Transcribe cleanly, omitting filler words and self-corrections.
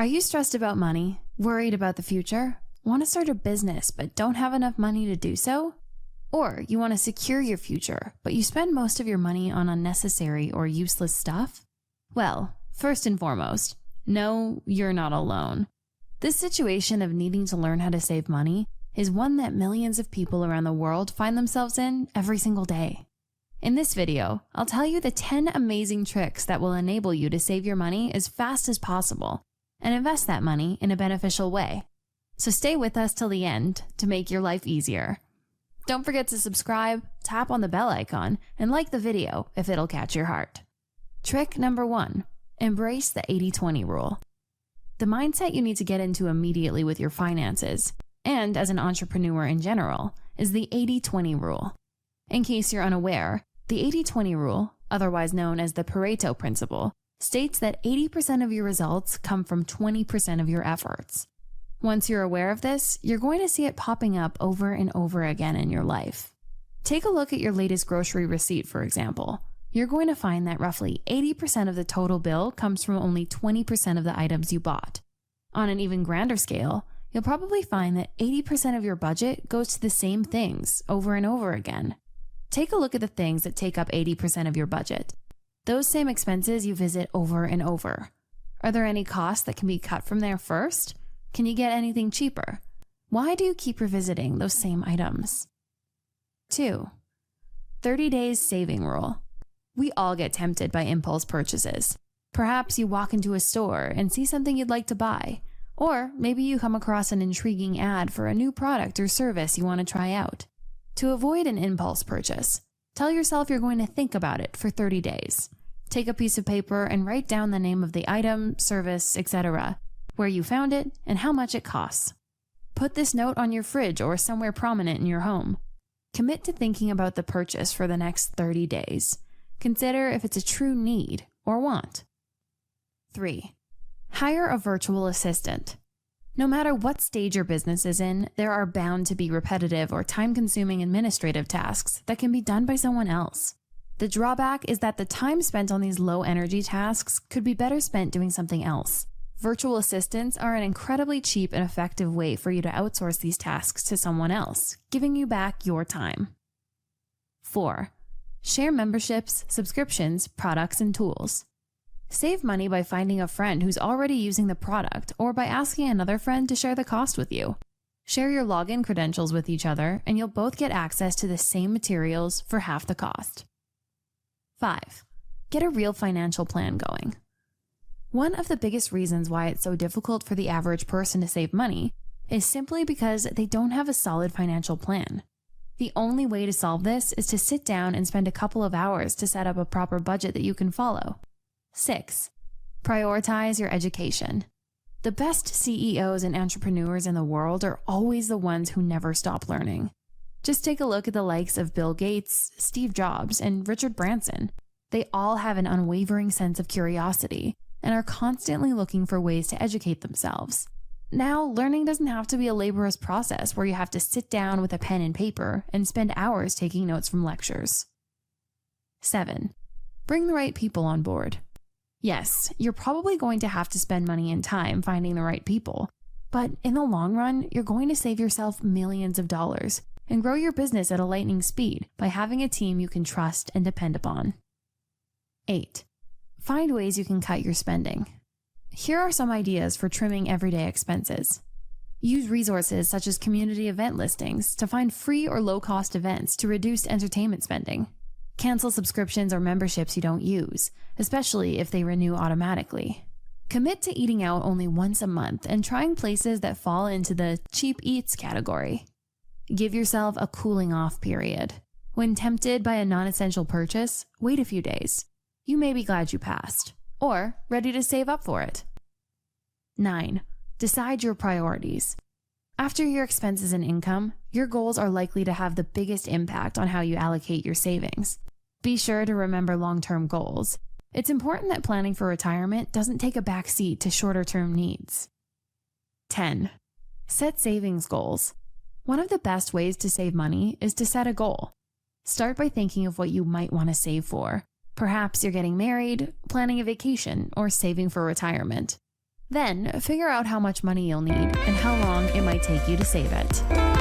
Are you stressed about money, worried about the future, want to start a business but don't have enough money to do so? Or you want to secure your future, but you spend most of your money on unnecessary or useless stuff? Well, first and foremost, no, you're not alone. This situation of needing to learn how to save money is one that millions of people around the world find themselves in every single day. In this video, I'll tell you the 10 amazing tricks that will enable you to save your money as fast as possible and invest that money in a beneficial way. So stay with us till the end to make your life easier. Don't forget to subscribe, tap on the bell icon, and like the video if it'll catch your heart. Trick number 1, embrace the 80-20 rule. The mindset you need to get into immediately with your finances, and as an entrepreneur in general, is the 80-20 rule. In case you're unaware, the 80-20 rule, otherwise known as the Pareto principle, states that 80% of your results come from 20% of your efforts. Once you're aware of this, you're going to see it popping up over and over again in your life. Take a look at your latest grocery receipt, for example. You're going to find that roughly 80% of the total bill comes from only 20% of the items you bought. On an even grander scale, you'll probably find that 80% of your budget goes to the same things over and over again. Take a look at the things that take up 80% of your budget. Those same expenses you visit over and over. Are there any costs that can be cut from there first? Can you get anything cheaper? Why do you keep revisiting those same items? 2. 30 days saving rule. We all get tempted by impulse purchases. Perhaps you walk into a store and see something you'd like to buy, or maybe you come across an intriguing ad for a new product or service you want to try out. To avoid an impulse purchase, tell yourself you're going to think about it for 30 days. Take a piece of paper and write down the name of the item, service, etc., where you found it, and how much it costs. Put this note on your fridge or somewhere prominent in your home. Commit to thinking about the purchase for the next 30 days. Consider if it's a true need or want. 3. Hire a virtual assistant. No matter what stage your business is in, there are bound to be repetitive or time-consuming administrative tasks that can be done by someone else. The drawback is that the time spent on these low-energy tasks could be better spent doing something else. Virtual assistants are an incredibly cheap and effective way for you to outsource these tasks to someone else, giving you back your time. 4. Share memberships, subscriptions, products, and tools. Save money by finding a friend who's already using the product or by asking another friend to share the cost with you. Share your login credentials with each other and you'll both get access to the same materials for half the cost. 5. Get a real financial plan going. One of the biggest reasons why it's so difficult for the average person to save money is simply because they don't have a solid financial plan. The only way to solve this is to sit down and spend a couple of hours to set up a proper budget that you can follow. 6. Prioritize your education. The best CEOs and entrepreneurs in the world are always the ones who never stop learning. Just take a look at the likes of Bill Gates, Steve Jobs, and Richard Branson. They all have an unwavering sense of curiosity and are constantly looking for ways to educate themselves. Now, learning doesn't have to be a laborious process where you have to sit down with a pen and paper and spend hours taking notes from lectures. 7. Bring the right people on board. Yes, you're probably going to have to spend money and time finding the right people, but in the long run, you're going to save yourself millions of dollars and grow your business at a lightning speed by having a team you can trust and depend upon. 8. Find ways you can cut your spending. Here are some ideas for trimming everyday expenses. Use resources such as community event listings to find free or low-cost events to reduce entertainment spending. Cancel subscriptions or memberships you don't use, especially if they renew automatically. Commit to eating out only once a month and trying places that fall into the cheap eats category. Give yourself a cooling off period. When tempted by a non-essential purchase, wait a few days. You may be glad you passed, or ready to save up for it. 9. Decide your priorities. After your expenses and income, your goals are likely to have the biggest impact on how you allocate your savings. Be sure to remember long-term goals. It's important that planning for retirement doesn't take a back seat to shorter-term needs. 10. Set savings goals. One of the best ways to save money is to set a goal. Start by thinking of what you might want to save for. Perhaps you're getting married, planning a vacation, or saving for retirement. Then, figure out how much money you'll need and how long it might take you to save it.